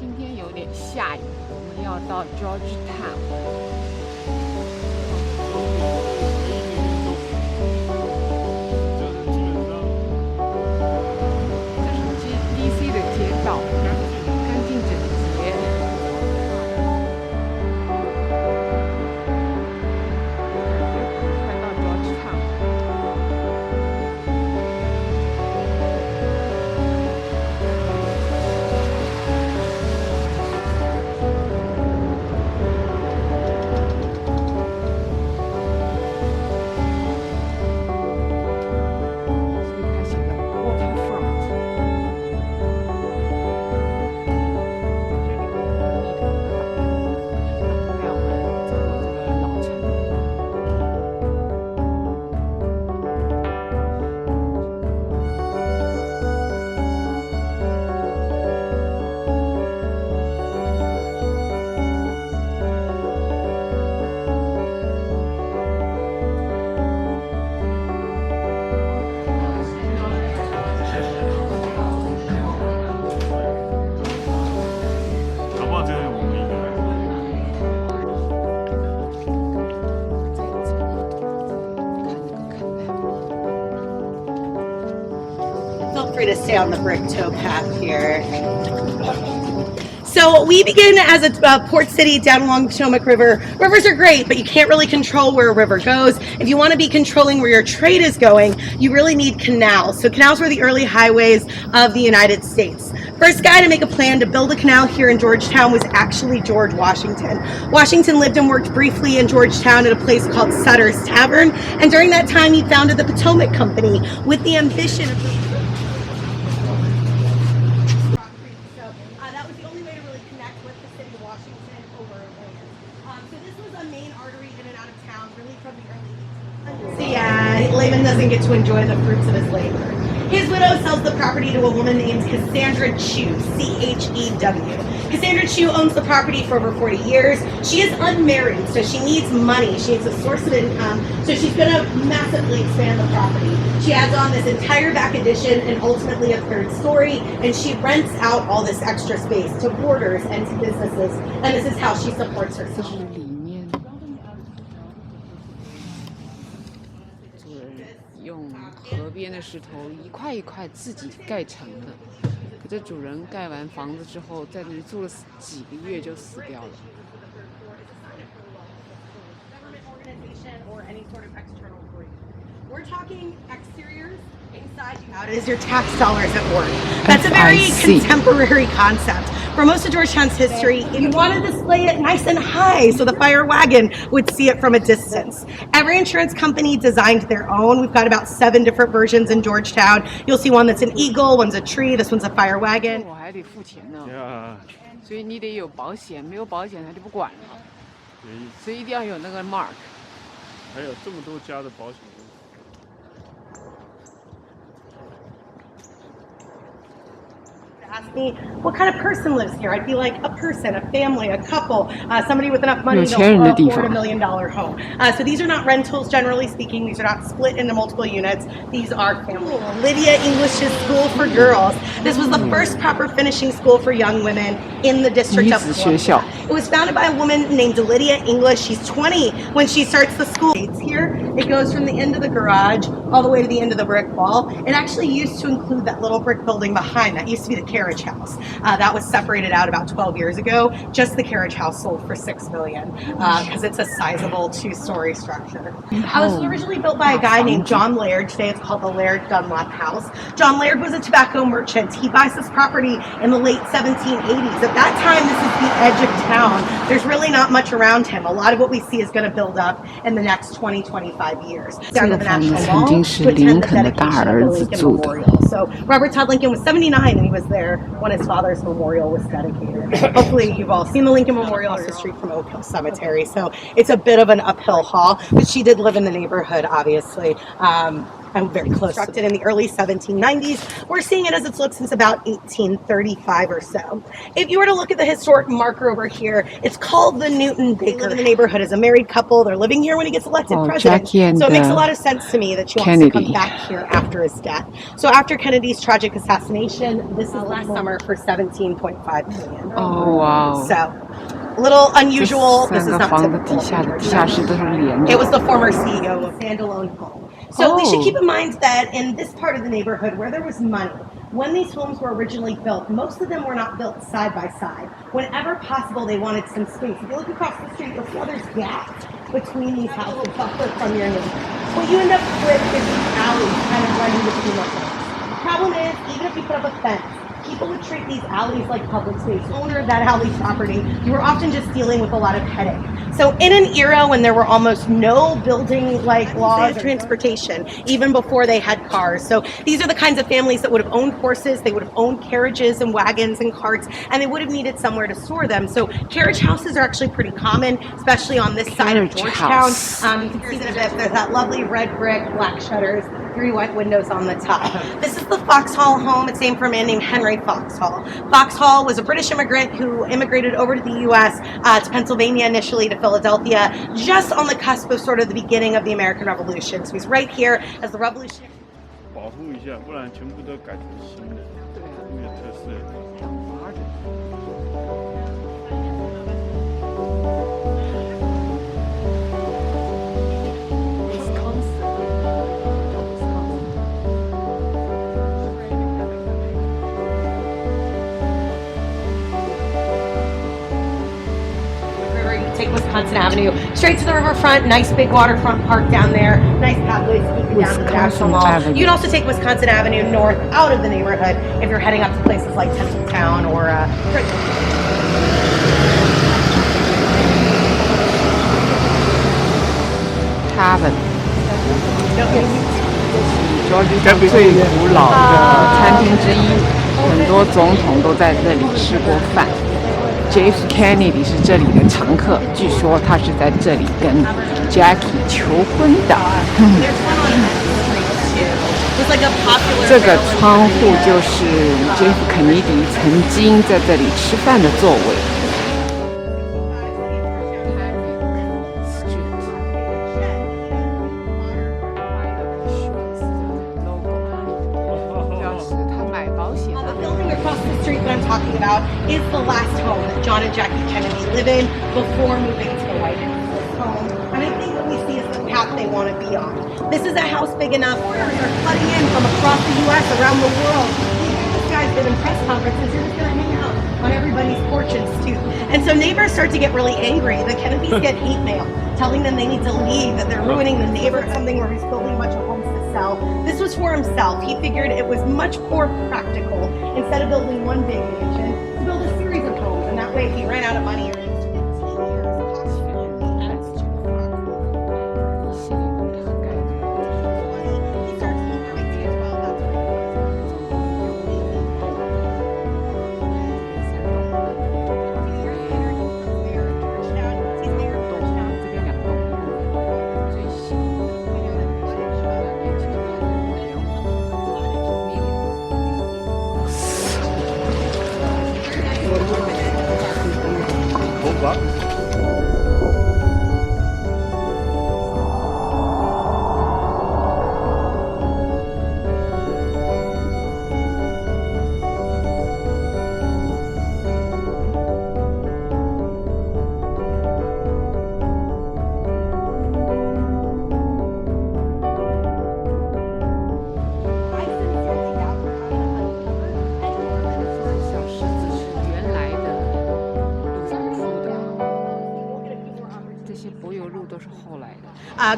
今天有点下雨，我们要到 Georgetown。这是 DC 的街道，干净整洁。快到 Georgetown。Feel free to stay on the brick towpath here. So we begin as a port city down along the Potomac River. Rivers are great, but you can't really control where a river goes. If you want to be controlling where your trade is going, you really need canals. So canals were the early highways of the United States. First guy to make a plan to build a canal here in Georgetown was actually George Washington. Washington lived and worked briefly in Georgetown at a place called Sutter's Tavern, and during that time he founded the Potomac Company with the ambition of Laban doesn't get to enjoy the fruits of his labor. His widow sells the property to a woman named Cassandra Chew, C-H-E-W. Cassandra Chew owns the property for over 40 years. She is unmarried, so she needs money. She needs a source of income, so she's going to massively expand the property. She adds on this entire back addition and ultimately a third story, and she rents out all this extra space to boarders and to businesses, and this is how she supports herself. 用河边的石头一块一块自己盖成的，可这主人盖完房子之后，在那里住了几个月就死掉了。We're talking exteriors, inside you out. It is your tax dollars at work. That's a very contemporary concept. For most of Georgetown's history, you want to display it nice and high so the fire wagon would see it from a distance. Every insurance company designed their own. We've got about 7 different versions in Georgetown. You'll see one that's an eagle, one's a tree, this one's a fire wagon. 我还得付钱呢，所以你得有保险，没有保险他就不管了，所以一定要有那个 mark。还有这么多家的保险公司。Ask me what kind of person lives here. I'd be like a person, a family, a couple, somebody with enough money to afford $1 million home. So these are not rentals, generally speaking. These are not split into multiple units. These are family. Lydia English's School for Girls. This was the first proper finishing school for young women in the District of Columbia. It was founded by a woman named Lydia English. She's 20 when she starts the school. It's here. It goes from the end of the garage all the way to the end of the brick wall. It actually used to include that little brick building behind. That used to be the carriage house. That was separated out about 12 years ago. Just the carriage house sold for $6 million because it's a sizable 2-story structure. It was originally built by a guy named John Laird. Today it's called the Laird Dunlap House. John Laird was a tobacco merchant. He buys this property in the late 1780s. At that time, this is the edge of town. There's really not much around him. A lot of what we see is going to build up in the next 20-25 years. Down to the National Mall to attend the dedication of the Lincoln Memorial. So Robert Todd Lincoln was 79 and he was there when his father's memorial was dedicated. Hopefully you've all seen the Lincoln Memorial across the street from Oak Hill Cemetery. So it's a bit of an uphill haul, but she did live in the neighborhood, obviously. I'm very close. Constructed in the early 1790s. We're seeing it as it's looked since about 1835 or so. If you were to look at the historic marker over here, it's called the Newton Baker. They live in the neighborhood as a married couple. They're living here when he gets elected president. So it makes a lot of sense to me that she wants to come back here after his death. So after Kennedy's tragic assassination, this is last summer for $17.5 million. Oh, wow. So a little unusual. This is not typical. It was the former CEO of standalone home. So we should keep in mind that in this part of the neighborhood where there was money, when these homes were originally built, most of them were not built side by side. Whenever possible, they wanted some space. If you look across the street, you'll see how there's gaps between these houses, buffer from your neighbor. What you end up with is these alleys kind of running between the homes. The problem is, even if you put up a fence, people would treat these alleys like public space. The owner of that alley property, you were often just dealing with a lot of headache. So in an era when there were almost no building like laws or transportation, even before they had cars. So these are the kinds of families that would have owned horses, they would have owned carriages and wagons and carts, and they would have needed somewhere to store them. So carriage houses are actually pretty common, especially on this side of Georgetown. You can see that a bit. There's that lovely red brick, black shutters, 3 white windows on the top. This is the Foxhall home. It's named for a man named Henry Foxhall. Foxhall was a British immigrant who immigrated over to the U.S. To Pennsylvania initially, to Philadelphia, just on the cusp of sort of the beginning of the American Revolution. So he's right here as the revolution. 保护一下，不然全部都改成新的，没有特色。Take Wisconsin Avenue straight to the riverfront, nice big waterfront park down there, nice pathways keeping down to the National Mall. You can also take Wisconsin Avenue north out of the neighborhood if you're heading up to places like Town or Tavern. Georgetown 最古老的餐厅之一，很多总统都在这里吃过饭。J.F. Kennedy 是这里的常客，据说他是在这里跟 Jackie 求婚的。这个窗户就是 J.F. Kennedy 曾经在这里吃饭的座位。Is the last home that John and Jackie Kennedy live in before moving to the White House. And I think what we see is the path they want to be on. This is a house big enough. Foreigners are flooding in from across the U.S., around the world. This guy's been in press conferences. You're just going to hang out on everybody's porches, too. And so neighbors start to get really angry. The Kennedys get hate mail telling them they need to leave, that they're ruining the neighborhood, something where he's building a bunch of homes to sell. This was for himself. He figured it was much more practical, instead of building one big mansion, to build a series of homes, and that way if he ran out of money or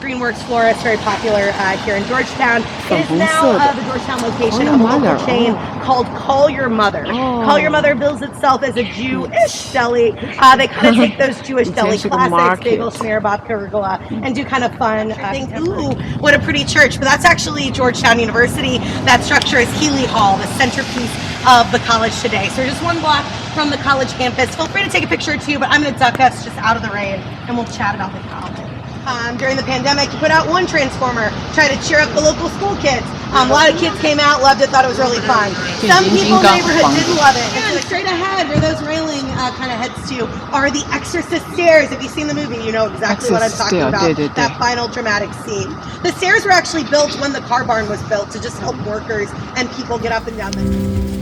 Greenworks Florist, very popular here in Georgetown. It is now the Georgetown location of a local chain called Call Your Mother. Call Your Mother bills itself as a Jewish deli. They kind of take those Jewish deli classics, bagel, schmear, babka, arugula, and do kind of fun. Think, ooh, what a pretty church. But that's actually Georgetown University. That structure is Healy Hall, the centerpiece of the college today. So we're just 1 block from the college campus. Feel free to take a picture or two, but I'm going to duck us just out of the rain, and we'll chat about the college. during the pandemic to put out one Transformer, try to cheer up the local school kids. A lot of kids came out, loved it, thought it was really fun. Some people in the neighborhood didn't love it. And so straight ahead, where those railing kind of heads to, are the Exorcist stairs. If you've seen the movie, you know exactly what I'm talking about. That final dramatic scene. The stairs were actually built when the car barn was built to just help workers and people get up and down the